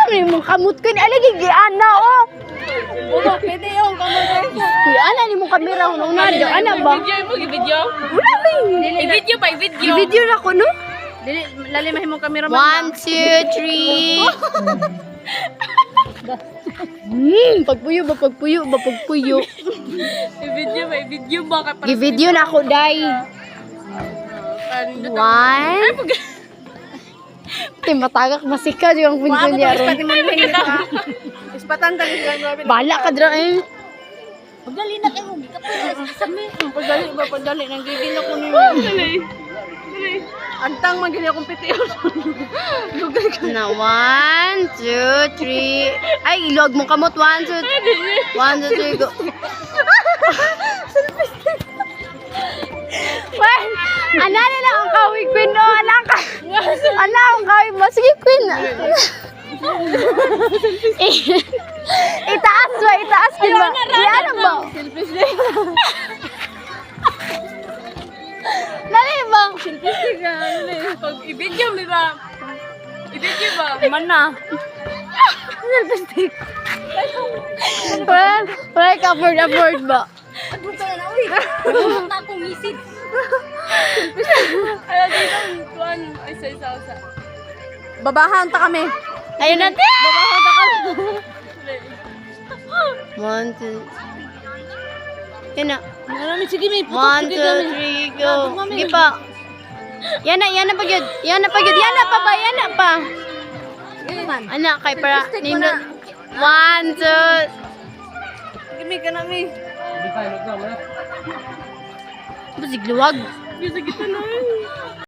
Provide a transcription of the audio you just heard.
ni mong kamot ko ni alagi giana oh. Oo, pwede yung kamay. Kuya ana ni mong kamera una do ana ba? Video mo, video. Wala ba? I-video pa, i-video. Video na ko no. Dili, lalimahin mo camera mo. 1, 2, 3. Pagpuyo ba pagpuyo. I-video ba, i-video ba ka para. Gi-video na ako dai. 1. Matagak masika yung pinsan niya ron. Ispatan tali ka. Bala ka dra eh. Pagdali na kayo, hindi ka pala. Pagdali, nang gigil ako niyo. Dali. Antang magili akong pitiyo. Lugay ka. Na 1, 2, 3. Ay, ilog mo kamot. 1, 2, 3, go. Well, ana nila ang kawig queen no, anak ka. Ana ang kawig mo. Sige queen. Itaas queen ba? Iyan ba? Selfish day. Dali ba? Selfish day ka. Pag i-video mo ba? I-video ba? Mana. Selfish day. Well, afford ba? Buto na, uy. Buto na akong isid. Kaya dito, tuwan. Ay, sa. Babahan ta kami. Ayun natin! Babahan ta kami. 1, 2. Yan na. Sige, may 1, 2, 3, go. Sige pa. Yan na pa gyud. Yan na pa. Ana kay para nindot. 1, 2. Gimi ka na, mi. Basig luwag. Bisa kita na.